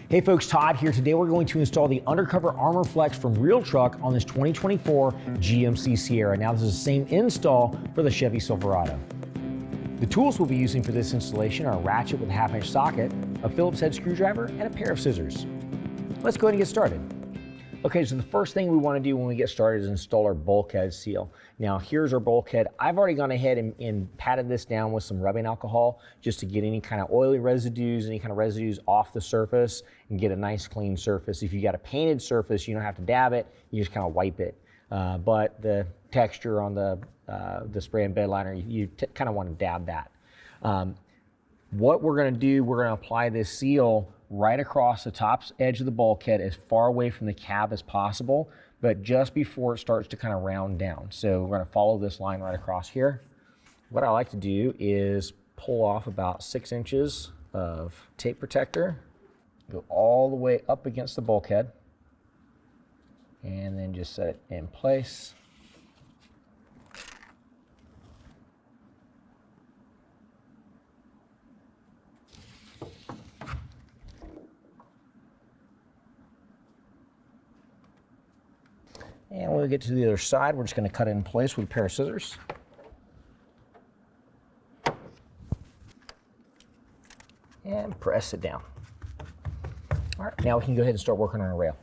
Hey folks, Todd here. Today we're going to install the UnderCover ArmorFlex from RealTruck on this 2024 GMC Sierra. Now this is the same install for the Chevy Silverado. The tools we'll be using for this installation are a ratchet with a 1/2-inch socket, a Phillips head screwdriver, and a pair of scissors. Let's go ahead and get started. Okay, so the first thing we want to do when we get started is install our bulkhead seal. Now here's our bulkhead. I've already gone ahead and patted this down with some rubbing alcohol just to get any kind of oily residues, any kind of residues off the surface and get a nice clean surface. If you got a painted surface, you don't have to dab it, you just kind of wipe it. But the texture on the spray and bed liner, you kind of want to dab that. What we're going to do, we're going to apply this seal right across the top edge of the bulkhead as far away from the cab as possible, but just before it starts to kind of round down. So we're going to follow this line right across here. What I like to do is pull off about 6 inches of tape protector, go all the way up against the bulkhead, and then just set it in place. And when we get to the other side, we're just going to cut it in place with a pair of scissors. And press it down. All right, now we can go ahead and start working on our rail.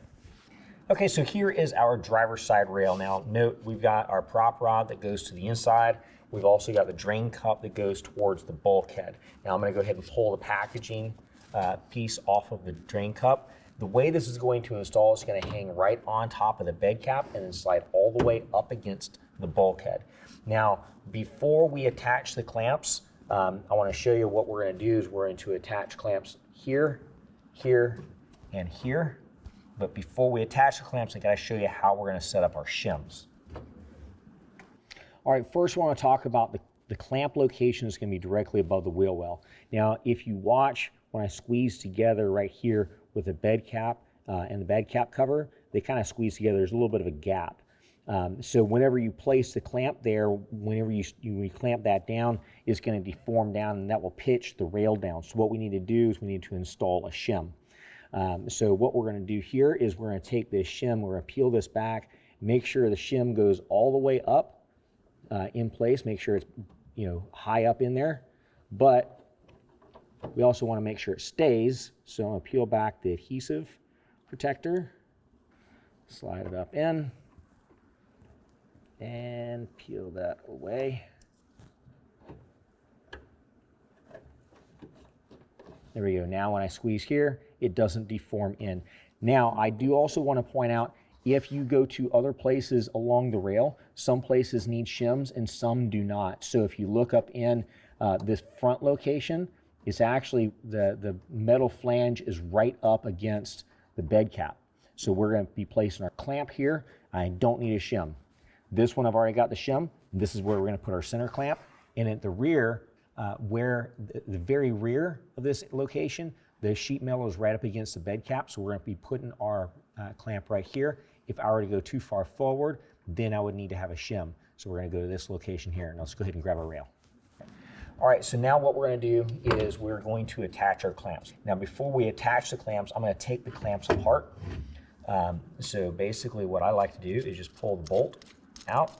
Okay, so here is our driver's side rail. Now note, we've got our prop rod that goes to the inside. We've also got the drain cup that goes towards the bulkhead. Now I'm going to go ahead and pull the packaging piece off of the drain cup. The way this is going to install is going to hang right on top of the bed cap and then slide all the way up against the bulkhead. Now, before we attach the clamps, I want to show you what we're going to do is we're going to attach clamps here, here, and here. But before we attach the clamps, I got to show you how we're going to set up our shims. All right, first I want to talk about the clamp location is going to be directly above the wheel well. Now, if you watch when I squeeze together right here with the bed cap and the bed cap cover, they kind of squeeze together. There's a little bit of a gap. So whenever you place the clamp there, whenever you clamp that down, it's going to deform down and that will pitch the rail down. So what we need to do is we need to install a shim. So what we're going to do here is we're going to take this shim, we're going to peel this back, make sure the shim goes all the way up in place, make sure it's high up in there, but we also want to make sure it stays. So I'm going to peel back the adhesive protector, slide it up in, and peel that away. There we go. Now when I squeeze here, it doesn't deform in. Now I do also want to point out, if you go to other places along the rail, some places need shims and some do not. So if you look up in this front location, it's actually the metal flange is right up against the bed cap. So we're going to be placing our clamp here. I don't need a shim. This one I've already got the shim. This is where we're going to put our center clamp. And at the rear, where the very rear of this location, the sheet metal is right up against the bed cap. So we're going to be putting our clamp right here. If I were to go too far forward, then I would need to have a shim. So we're going to go to this location here. And let's go ahead and grab our rail. All right, so now what we're going to do is we're going to attach our clamps. Now before we attach the clamps, I'm going to take the clamps apart. So basically what I like to do is just pull the bolt out,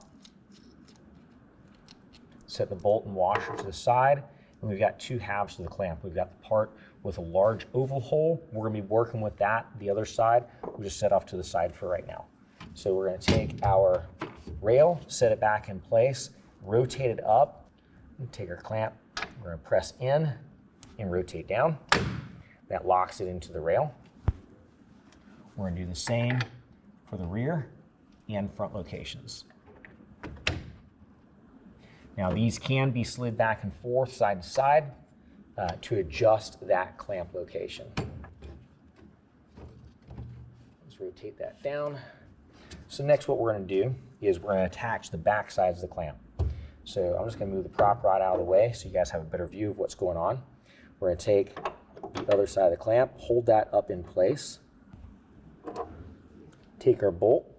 set the bolt and washer to the side, and we've got two halves to the clamp. We've got the part with a large oval hole. We're going to be working with that, the other side. We'll just set off to the side for right now. So we're going to take our rail, set it back in place, rotate it up, and take our clamp, we're going to press in and rotate down. That locks it into the rail. We're going to do the same for the rear and front locations. Now these can be slid back and forth, side to side, to adjust that clamp location. Let's rotate that down. So next what we're going to do is we're going to attach the back sides of the clamp. So I'm just going to move the prop rod out of the way so you guys have a better view of what's going on. We're going to take the other side of the clamp, hold that up in place, take our bolt,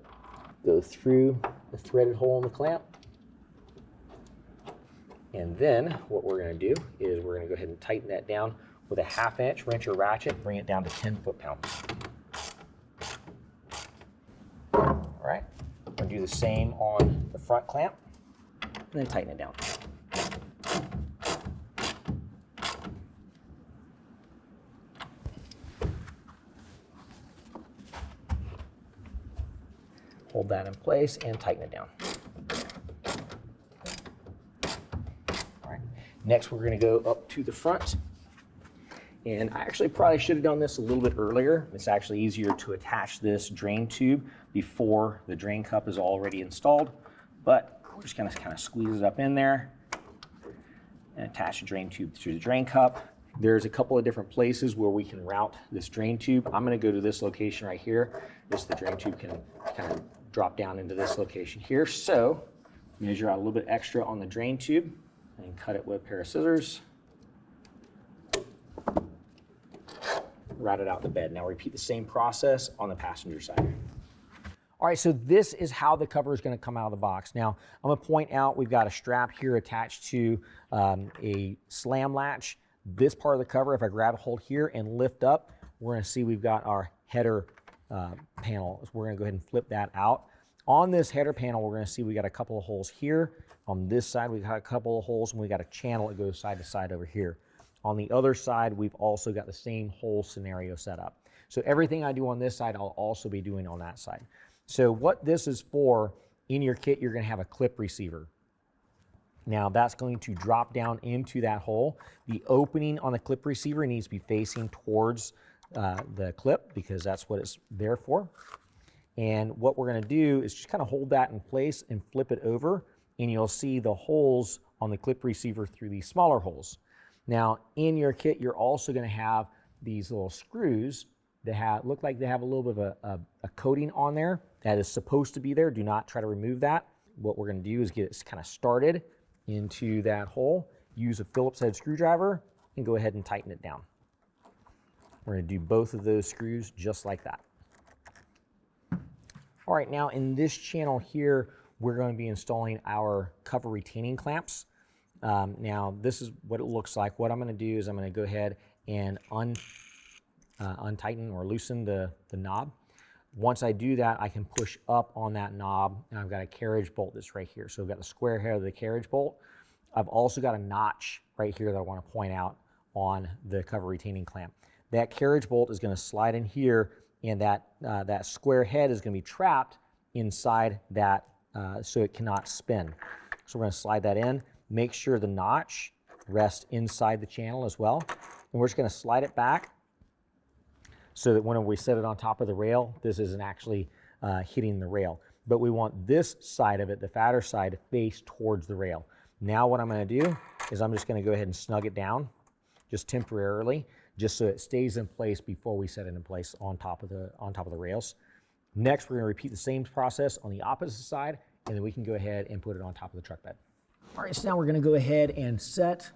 go through the threaded hole in the clamp, and then what we're going to do is we're going to go ahead and tighten that down with a 1/2 inch wrench or ratchet, bring it down to 10 foot-pounds. All right, we're gonna do the same on the front clamp, and then tighten it down. Hold that in place and tighten it down. All right, next we're gonna go up to the front. And I actually probably should have done this a little bit earlier. It's actually easier to attach this drain tube before the drain cup is already installed, but we're just gonna kind of squeeze it up in there and attach the drain tube to the drain cup. There's a couple of different places where we can route this drain tube. I'm gonna go to this location right here. The drain tube can kind of drop down into this location here. So measure out a little bit extra on the drain tube and cut it with a pair of scissors. Route it out the bed. Now repeat the same process on the passenger side. All right, so this is how the cover is going to come out of the box. Now, I'm going to point out we've got a strap here attached to a slam latch. This part of the cover, if I grab a hold here and lift up, we're going to see we've got our header panel. So we're going to go ahead and flip that out. On this header panel, we're going to see we got a couple of holes here. On this side, we've got a couple of holes, and we got a channel that goes side to side over here. On the other side, we've also got the same hole scenario set up. So everything I do on this side, I'll also be doing on that side. So what this is for, in your kit, you're gonna have a clip receiver. Now that's going to drop down into that hole. The opening on the clip receiver needs to be facing towards the clip because that's what it's there for. And what we're gonna do is just kind of hold that in place and flip it over, and you'll see the holes on the clip receiver through these smaller holes. Now, in your kit, you're also going to have these little screws that look like they have a little bit of a coating on there that is supposed to be there. Do not try to remove that. What we're going to do is get it kind of started into that hole, use a Phillips head screwdriver, and go ahead and tighten it down. We're going to do both of those screws just like that. All right, now in this channel here, we're going to be installing our cover retaining clamps. Now this is what it looks like. What I'm going to do is I'm going to go ahead and untighten or loosen the knob. Once I do that, I can push up on that knob, and I've got a carriage bolt that's right here. So I've got the square head of the carriage bolt. I've also got a notch right here that I want to point out on the cover retaining clamp. That carriage bolt is going to slide in here, and that square head is going to be trapped inside that so it cannot spin. So we're going to slide that in. Make sure the notch rests inside the channel as well. And we're just going to slide it back so that when we set it on top of the rail, this isn't actually hitting the rail. But we want this side of it, the fatter side, to face towards the rail. Now what I'm going to do is I'm just going to go ahead and snug it down just temporarily, just so it stays in place before we set it in place on top of the rails. Next, we're going to repeat the same process on the opposite side, and then we can go ahead and put it on top of the truck bed. All right, so now we're going to go ahead and set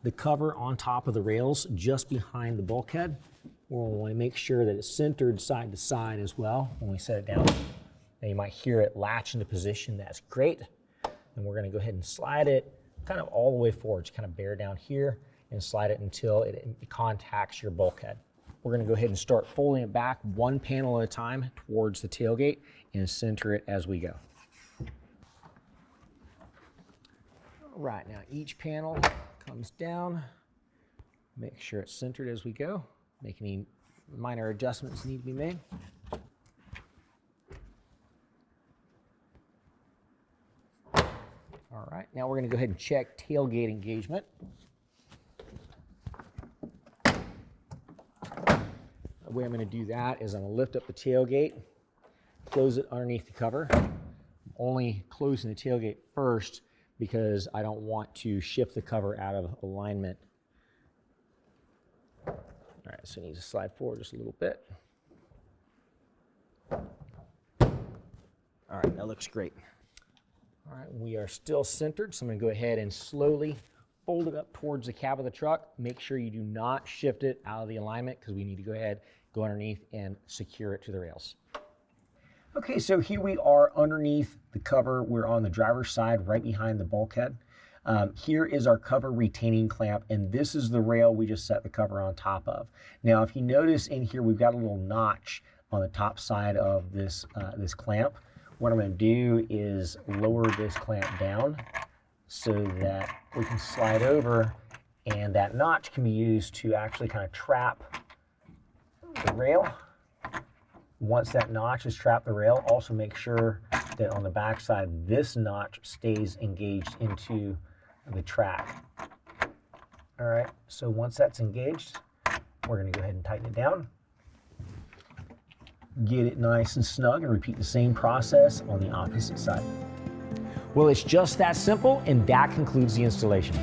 the cover on top of the rails just behind the bulkhead. We'll want to make sure that it's centered side to side as well when we set it down. Now you might hear it latch into position. That's great. And we're going to go ahead and slide it kind of all the way forward. Just kind of bear down here and slide it until it contacts your bulkhead. We're going to go ahead and start folding it back one panel at a time towards the tailgate and center it as we go. All right, now each panel comes down. Make sure it's centered as we go. Make any minor adjustments need to be made. All right, now we're going to go ahead and check tailgate engagement. The way I'm going to do that is I'm going to lift up the tailgate, close it underneath the cover. I'm only closing the tailgate first because I don't want to shift the cover out of alignment. All right, so it needs to slide forward just a little bit. All right, that looks great. All right, we are still centered, so I'm going to go ahead and slowly fold it up towards the cab of the truck. Make sure you do not shift it out of the alignment because we need to go ahead, go underneath, and secure it to the rails. Okay, so here we are underneath the cover. We're on the driver's side, right behind the bulkhead. Here is our cover retaining clamp, and this is the rail we just set the cover on top of. Now, if you notice in here, we've got a little notch on the top side of this, this clamp. What I'm going to do is lower this clamp down so that we can slide over, and that notch can be used to actually kind of trap the rail. Once that notch has trapped the rail, also make sure that on the back side, this notch stays engaged into the track. All right, so once that's engaged, we're going to go ahead and tighten it down. Get it nice and snug, and repeat the same process on the opposite side. Well, it's just that simple, and that concludes the installation.